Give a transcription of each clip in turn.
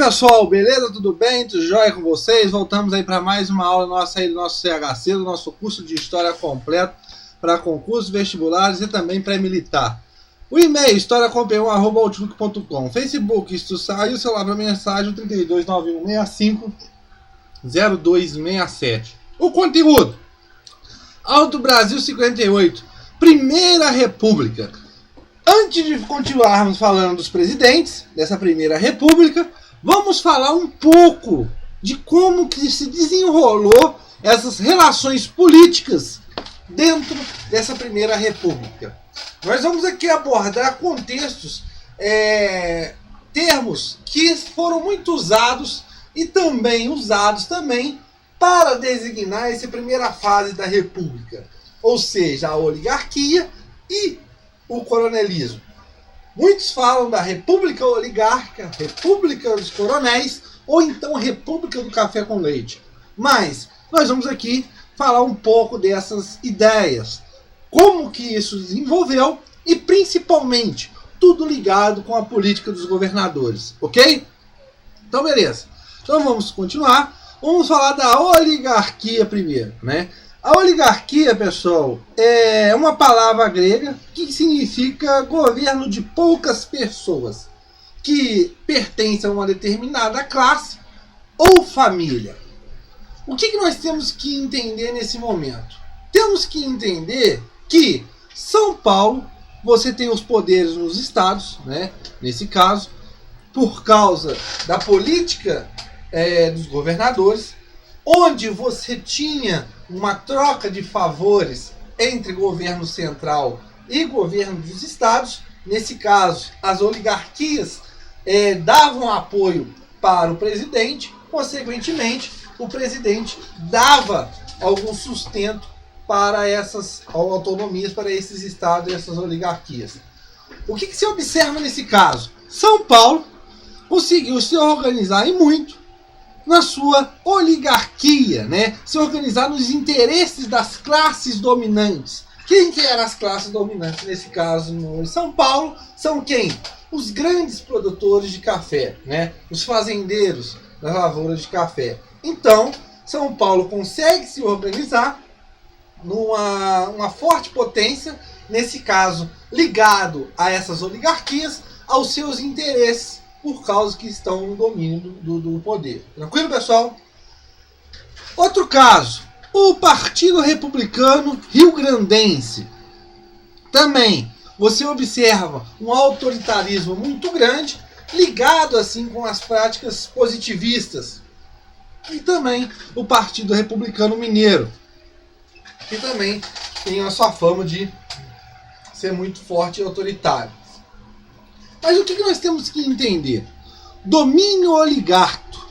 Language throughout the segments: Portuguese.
pessoal, beleza? Tudo bem? Tudo jóia com vocês? Voltamos aí para mais uma aula nossa aí do nosso CHC, do nosso curso de História completo para concursos vestibulares e também pré-militar. O e-mail historiacomp1@outlook.com, Facebook, se tu saiu o celular para mensagem 3291650267. O conteúdo: Aula do Brasil 58, Primeira República. Antes de continuarmos falando dos presidentes dessa Primeira República, vamos falar um pouco de como que se desenrolou essas relações políticas dentro dessa Primeira República. Nós vamos aqui abordar contextos, termos que foram muito usados e também usados para designar essa primeira fase da República, ou seja, a oligarquia e o coronelismo. Muitos falam da República Oligárquica, República dos Coronéis, ou então República do Café com Leite. Mas nós vamos aqui falar um pouco dessas ideias, como que isso se desenvolveu e principalmente tudo ligado com a política dos governadores, ok? Então beleza. Então vamos continuar. Vamos falar da oligarquia primeiro, né? A oligarquia, pessoal, é uma palavra grega que significa governo de poucas pessoas que pertencem a uma determinada classe ou família. O que nós temos que entender nesse momento? Temos que entender que São Paulo, você tem os poderes nos estados, né? Nesse caso, por causa da política dos governadores, onde você tinha uma troca de favores entre governo central e governo dos estados. Nesse caso, as oligarquias davam apoio para o presidente, consequentemente, o presidente dava algum sustento para essas autonomias, para esses estados e essas oligarquias. O que se observa nesse caso? São Paulo conseguiu se organizar e muito na sua oligarquia, né? Se organizar nos interesses das classes dominantes. Quem que eram as classes dominantes nesse caso em São Paulo? São quem? Os grandes produtores de café, né? Os fazendeiros das lavouras de café. Então, São Paulo consegue se organizar numa forte potência, nesse caso ligado a essas oligarquias, aos seus interesses, por causa que estão no domínio do poder. Tranquilo, pessoal? Outro caso, o Partido Republicano Rio-Grandense. Também você observa um autoritarismo muito grande, ligado assim com as práticas positivistas. E também o Partido Republicano Mineiro, que também tem a sua fama de ser muito forte e autoritário. Mas o que nós temos que entender? Domínio oligárquico.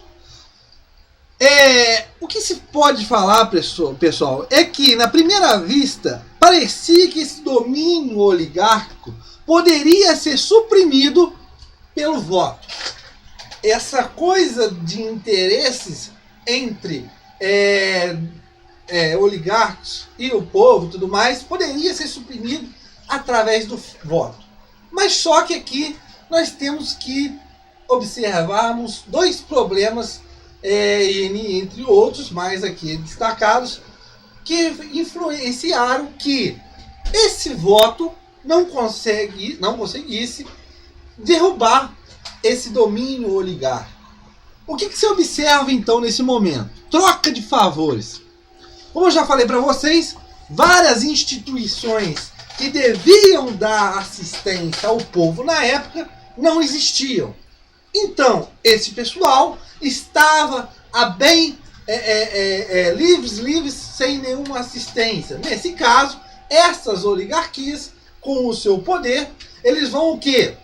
O que se pode falar, pessoal, é que, na primeira vista, parecia que esse domínio oligárquico poderia ser suprimido pelo voto. Essa coisa de interesses entre oligarcas e o povo e tudo mais poderia ser suprimido através do voto. Mas só que aqui nós temos que observarmos dois problemas, entre outros, mais aqui destacados, que influenciaram que esse voto não conseguisse derrubar esse domínio oligárquico. O que se observa então nesse momento? Troca de favores. Como eu já falei para vocês, várias instituições que deviam dar assistência ao povo na época não existiam. Então, esse pessoal estava livres, sem nenhuma assistência. Nesse caso, essas oligarquias, com o seu poder, eles vão o quê?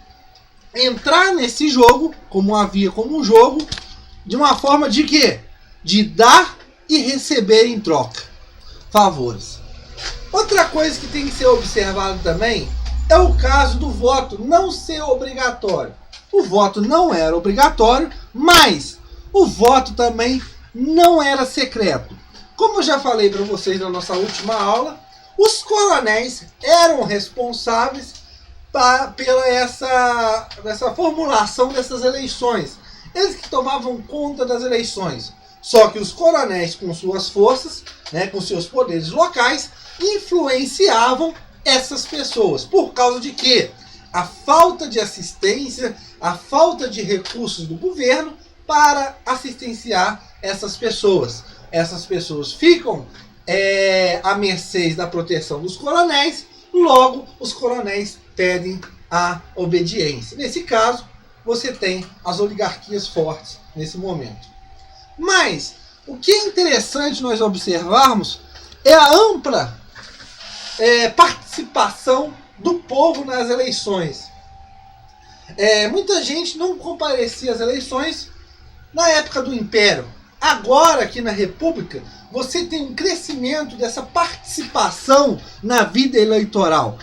Entrar nesse jogo, como havia como um jogo, de uma forma de quê? De dar e receber em troca favores. Outra coisa que tem que ser observado também é o caso do voto não ser obrigatório. O voto não era obrigatório, mas o voto também não era secreto. Como eu já falei para vocês na nossa última aula, os coronéis eram responsáveis pela essa formulação dessas eleições. eles que tomavam conta das eleições. Só que os coronéis, com suas forças, né, com seus poderes locais, influenciavam essas pessoas. Por causa de quê? A falta de assistência, a falta de recursos do governo para assistenciar essas pessoas. Essas pessoas ficam à mercê da proteção dos coronéis, logo os coronéis pedem a obediência. Nesse caso, você tem as oligarquias fortes nesse momento. Mas o que é interessante nós observarmos é a ampla participação do povo nas eleições. Muita gente não comparecia às eleições na época do Império. Agora, aqui na República, você tem um crescimento dessa participação na vida eleitoral.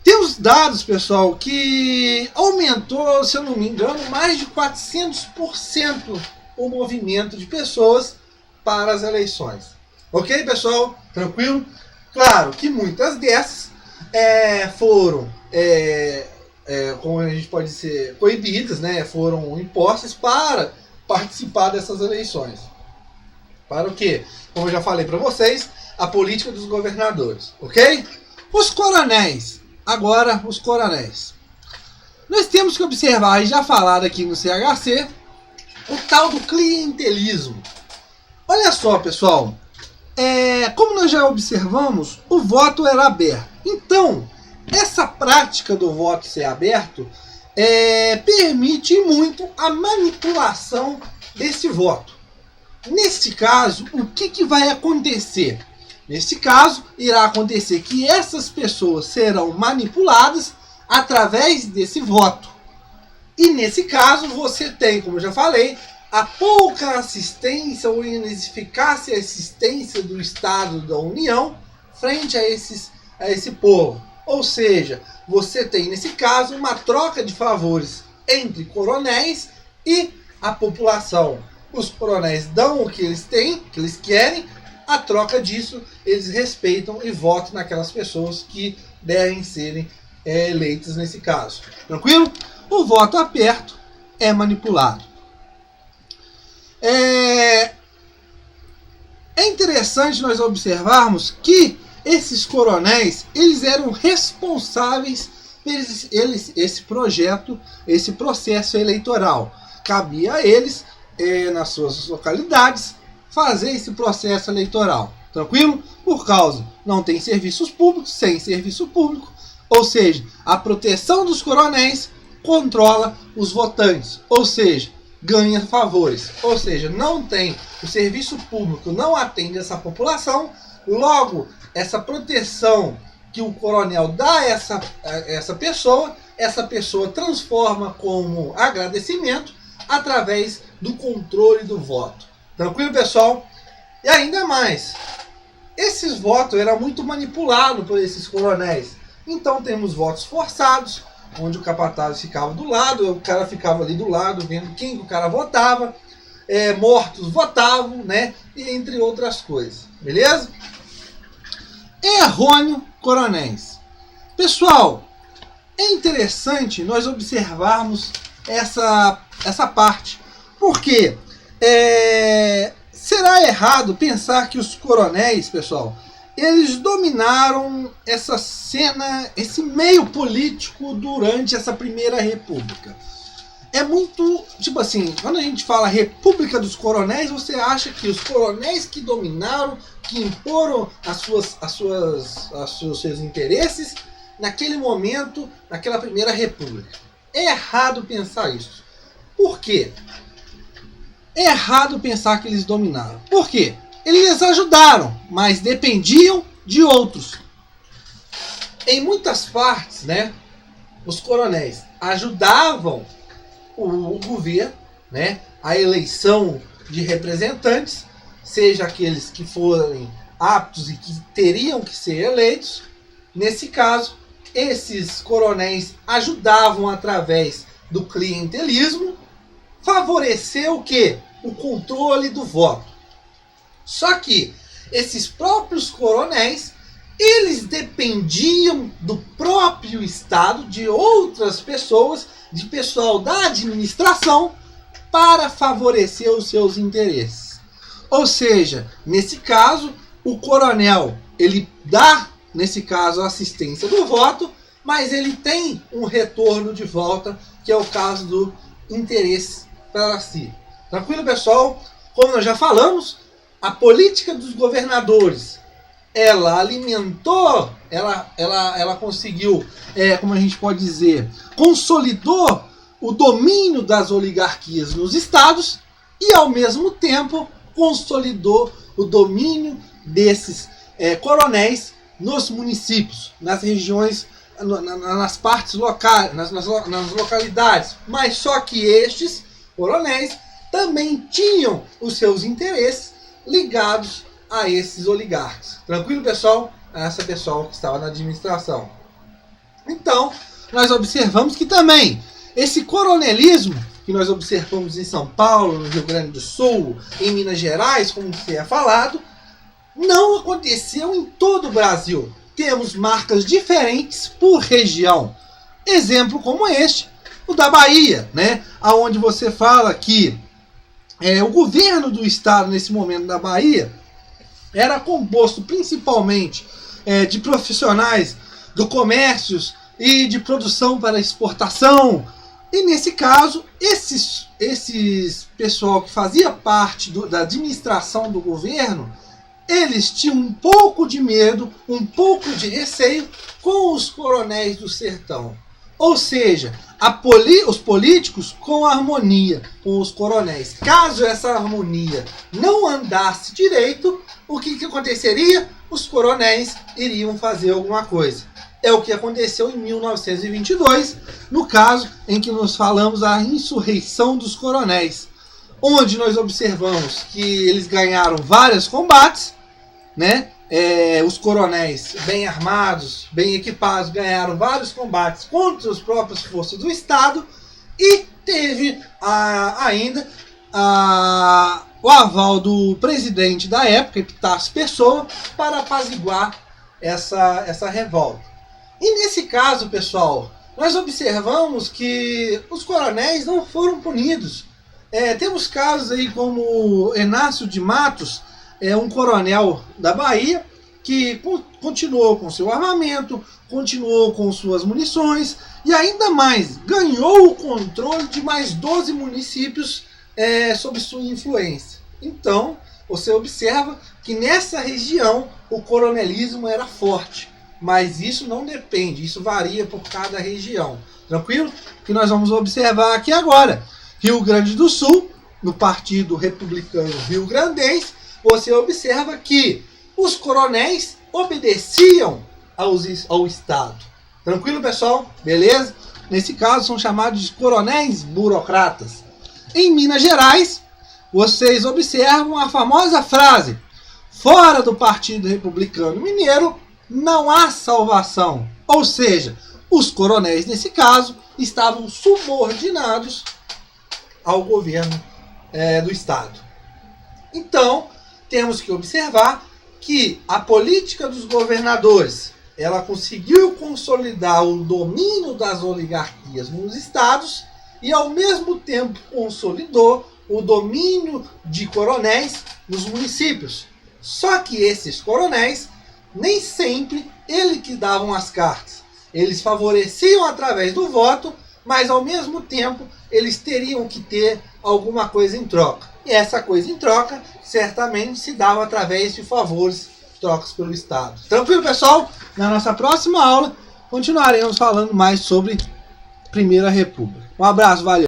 Temos dados, pessoal, que aumentou, se eu não me engano, mais de 400% o movimento de pessoas para as eleições. Ok, pessoal? Tranquilo? Claro que muitas dessas foram, como a gente pode dizer, coibidas, né? Foram impostas para participar dessas eleições. Para o quê? Como eu já falei para vocês, a política dos governadores. Ok? Os coronéis. Agora, os coronéis. Nós temos que observar, e já falado aqui no CHC, o tal do clientelismo. Olha só, pessoal. Como nós já observamos, o voto era aberto. Então, essa prática do voto ser aberto permite muito a manipulação desse voto. Neste caso, o que vai acontecer? Neste caso, irá acontecer que essas pessoas serão manipuladas através desse voto. E nesse caso, você tem, como eu já falei, a pouca assistência ou ineficácia assistência do Estado da União frente a esse povo. Ou seja, você tem, nesse caso, uma troca de favores entre coronéis e a população. Os coronéis dão o que eles têm, que eles querem, a troca disso, eles respeitam e votam naquelas pessoas que devem serem eleitas nesse caso. Tranquilo? O voto aberto é manipulado. É interessante nós observarmos que esses coronéis, eles eram responsáveis por esse projeto, esse processo eleitoral. Cabia a eles, nas suas localidades, fazer esse processo eleitoral. Tranquilo? Por causa, não tem serviços públicos, sem serviço público, ou seja, a proteção dos coronéis controla os votantes, ou seja, ganha favores, ou seja, não tem, o serviço público não atende essa população, logo, essa proteção que o coronel dá a essa pessoa transforma como agradecimento através do controle do voto. Tranquilo, pessoal? E ainda mais, esses votos eram muito manipulados por esses coronéis. Então temos votos forçados, onde o capataz ficava do lado, o cara ficava ali do lado, vendo quem o cara votava, mortos votavam, né? E entre outras coisas. Beleza? Errôneo coronéis. Pessoal, é interessante nós observarmos essa parte. Porque será errado pensar que os coronéis, pessoal, eles dominaram essa cena, esse meio político durante essa Primeira República. É muito, tipo assim, quando a gente fala República dos Coronéis, você acha que os coronéis que dominaram, que imporam seus interesses naquele momento, naquela Primeira República. É errado pensar isso. Por quê? É errado pensar que eles dominaram. Por quê? Eles ajudaram, mas dependiam de outros. Em muitas partes, né, os coronéis ajudavam o governo, né, a eleição de representantes, seja aqueles que forem aptos e que teriam que ser eleitos. Nesse caso, esses coronéis ajudavam através do clientelismo, favorecer o quê? O controle do voto. Só que esses próprios coronéis, eles dependiam do próprio Estado, de outras pessoas, de pessoal da administração, para favorecer os seus interesses. Ou seja, nesse caso, o coronel, ele dá, nesse caso, a assistência do voto, mas ele tem um retorno de volta, que é o caso do interesse para si. Tranquilo, pessoal? Como nós já falamos, a política dos governadores, ela alimentou, ela conseguiu, como a gente pode dizer, consolidou o domínio das oligarquias nos estados e, ao mesmo tempo, consolidou o domínio desses coronéis nos municípios, nas regiões, nas partes locais, nas localidades. Mas só que estes coronéis também tinham os seus interesses ligados a esses oligarcas. Tranquilo, pessoal? Essa pessoal que estava na administração. Então, nós observamos que também esse coronelismo que nós observamos em São Paulo, no Rio Grande do Sul, em Minas Gerais, como se é falado, não aconteceu em todo o Brasil. Temos marcas diferentes por região. Exemplo como este, o da Bahia, né? Onde você fala que o governo do estado, nesse momento da Bahia, era composto principalmente de profissionais do comércio e de produção para exportação. E nesse caso, esses pessoal que fazia parte da administração do governo, eles tinham um pouco de medo, um pouco de receio com os coronéis do sertão. Ou seja, os políticos com harmonia com os coronéis. Caso essa harmonia não andasse direito, o que aconteceria? Os coronéis iriam fazer alguma coisa. É o que aconteceu em 1922, no caso em que nós falamos a insurreição dos coronéis, onde nós observamos que eles ganharam vários combates, né? Os coronéis bem armados, bem equipados, ganharam vários combates contra as próprias forças do Estado e teve ainda o aval do presidente da época, Epitácio Pessoa, para apaziguar essa revolta. E nesse caso, pessoal, nós observamos que os coronéis não foram punidos. Temos casos aí como Enácio de Matos, um coronel da Bahia, que continuou com seu armamento, continuou com suas munições e ainda mais, ganhou o controle de mais 12 municípios sob sua influência. Então, você observa que nessa região o coronelismo era forte, mas isso não depende, isso varia por cada região. Tranquilo? Que nós vamos observar aqui agora. Rio Grande do Sul, no Partido Republicano Rio-Grandense, você observa que os coronéis obedeciam ao Estado. Tranquilo, pessoal? Beleza? Nesse caso, são chamados de coronéis burocratas. Em Minas Gerais, vocês observam a famosa frase: fora do Partido Republicano Mineiro, não há salvação. Ou seja, os coronéis, nesse caso, estavam subordinados ao governo do Estado. Então, temos que observar que a política dos governadores, ela conseguiu consolidar o domínio das oligarquias nos estados e, ao mesmo tempo, consolidou o domínio de coronéis nos municípios. Só que esses coronéis, nem sempre eles que davam as cartas. Eles favoreciam através do voto, mas, ao mesmo tempo, eles teriam que ter alguma coisa em troca. E essa coisa em troca, certamente, se dava através de favores, trocas pelo Estado. Tranquilo, pessoal? Na nossa próxima aula, continuaremos falando mais sobre Primeira República. Um abraço, valeu!